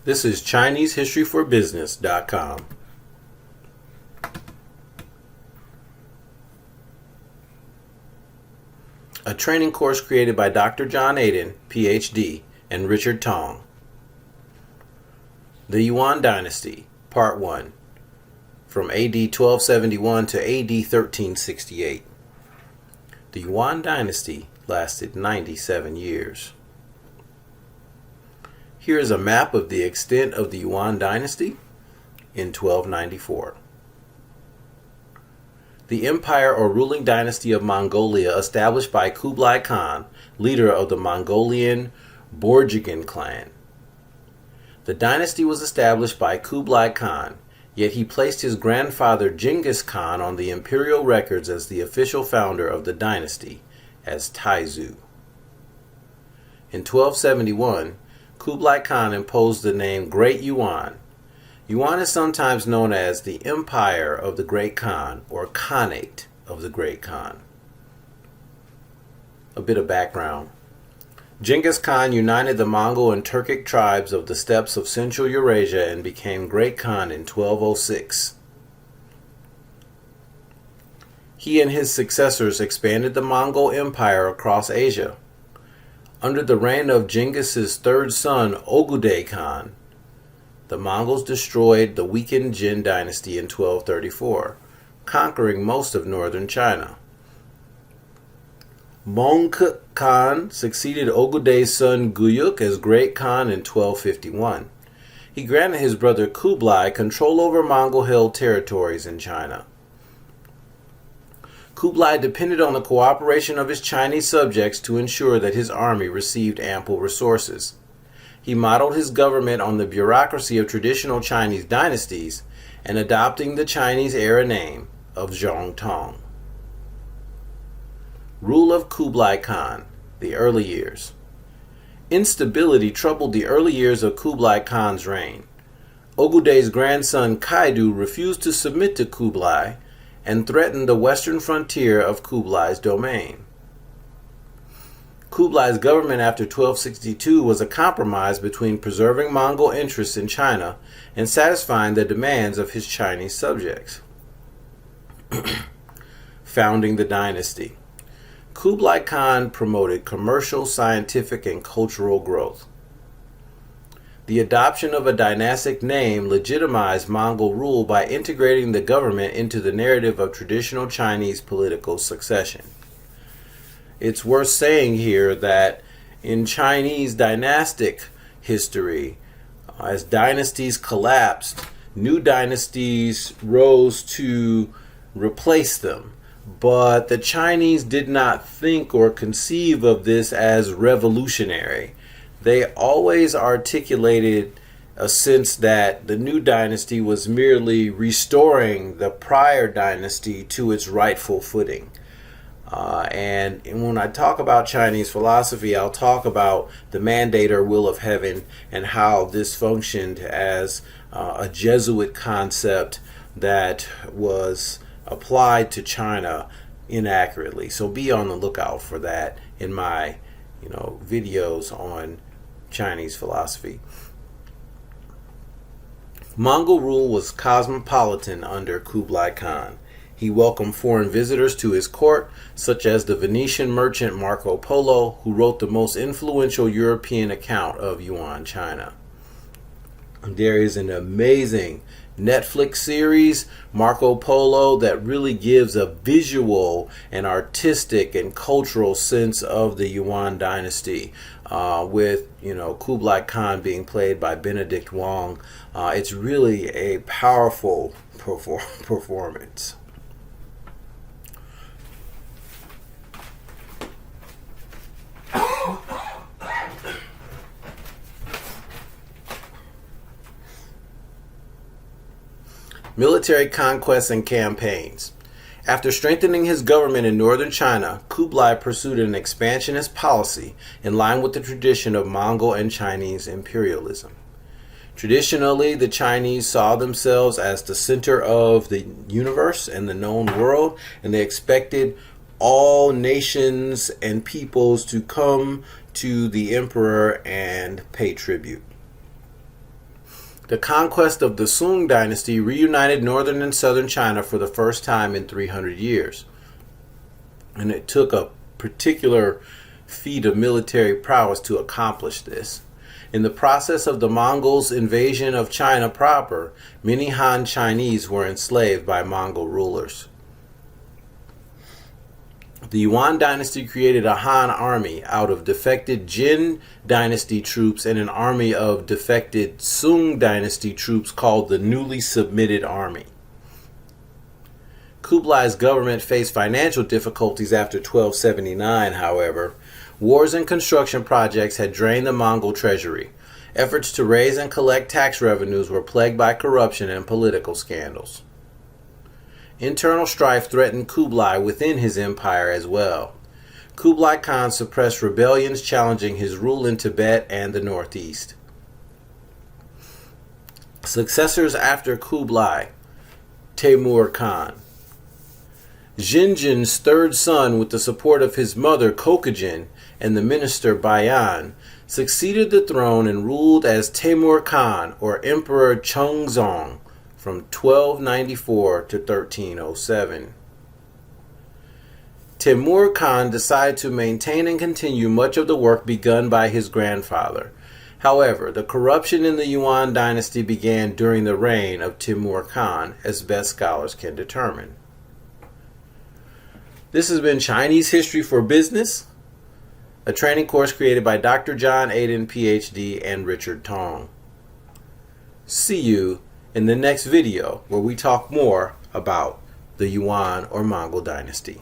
This is ChineseHistoryForBusiness.com. A training course created by Dr. John Aiden, PhD, and Richard Tong. The Yuan Dynasty, Part 1, from AD 1271 to AD 1368. The Yuan Dynasty lasted 97 years. Here is a map of the extent of the Yuan Dynasty in 1294. The empire or ruling dynasty of Mongolia established by Kublai Khan, leader of the Mongolian Borjigin clan. The dynasty was established by Kublai Khan, yet he placed his grandfather Genghis Khan on the imperial records as the official founder of the dynasty, as Taizu. In 1271, Kublai Khan imposed the name Great Yuan. Yuan is sometimes known as the Empire of the Great Khan or Khanate of the Great Khan. A bit of background. Genghis Khan united the Mongol and Turkic tribes of the steppes of Central Eurasia and became Great Khan in 1206. He and his successors expanded the Mongol Empire across Asia. Under the reign of Genghis's third son, Ogedei Khan, the Mongols destroyed the weakened Jin dynasty in 1234, conquering most of northern China. Mongol Khan succeeded Ogedei's son Guyuk as Great Khan in 1251. He granted his brother Kublai control over Mongol-held territories in China. Kublai depended on the cooperation of his Chinese subjects to ensure that his army received ample resources. He modeled his government on the bureaucracy of traditional Chinese dynasties and adopting the Chinese-era name of Zhongtong. Rule of Kublai Khan, the early years. Instability troubled the early years of Kublai Khan's reign. Ogedei's grandson Kaidu refused to submit to Kublai and threatened the western frontier of Kublai's domain. Kublai's government after 1262 was a compromise between preserving Mongol interests in China and satisfying the demands of his Chinese subjects. Founding the dynasty. Kublai Khan promoted commercial, scientific, and cultural growth. The adoption of a dynastic name legitimized Mongol rule by integrating the government into the narrative of traditional Chinese political succession. It's worth saying here that in Chinese dynastic history, as dynasties collapsed, new dynasties rose to replace them. But the Chinese did not think or conceive of this as revolutionary. They always articulated a sense that the new dynasty was merely restoring the prior dynasty to its rightful footing. And when I talk about Chinese philosophy, I'll talk about the mandate or will of heaven and how this functioned as a Jesuit concept that was applied to China inaccurately. So be on the lookout for that in my videos on Chinese philosophy. Mongol rule was cosmopolitan under Kublai Khan. He welcomed foreign visitors to his court, such as the Venetian merchant Marco Polo, who wrote the most influential European account of Yuan China. There is an amazing Netflix series, Marco Polo, that really gives a visual and artistic and cultural sense of the Yuan dynasty, with Kublai Khan being played by Benedict Wong. It's really a powerful performance. Military conquests and campaigns. After strengthening his government in northern China, Kublai pursued an expansionist policy in line with the tradition of Mongol and Chinese imperialism. Traditionally, the Chinese saw themselves as the center of the universe and the known world, and they expected all nations and peoples to come to the emperor and pay tribute. The conquest of the Sung dynasty reunited northern and southern China for the first time in 300 years. And it took a particular feat of military prowess to accomplish this. In the process of the Mongols' invasion of China proper, many Han Chinese were enslaved by Mongol rulers. The Yuan dynasty created a Han army out of defected Jin dynasty troops and an army of defected Sung dynasty troops called the newly submitted army. Kublai's government faced financial difficulties after 1279, however. Wars and construction projects had drained the Mongol treasury. Efforts to raise and collect tax revenues were plagued by corruption and political scandals. Internal strife threatened Kublai within his empire as well. Kublai Khan suppressed rebellions challenging his rule in Tibet and the northeast. Successors after Kublai: Temur Khan. Xinjin's third son, with the support of his mother Kokijin and the minister Bayan, succeeded the throne and ruled as Temur Khan, or Emperor Chengzong, from 1294 to 1307. Temur Khan decided to maintain and continue much of the work begun by his grandfather. However, the corruption in the Yuan dynasty began during the reign of Temur Khan, as best scholars can determine. This has been Chinese History for Business, a training course created by Dr. John Aiden, PhD, and Richard Tong. See you in the next video where we talk more about the Yuan or Mongol dynasty.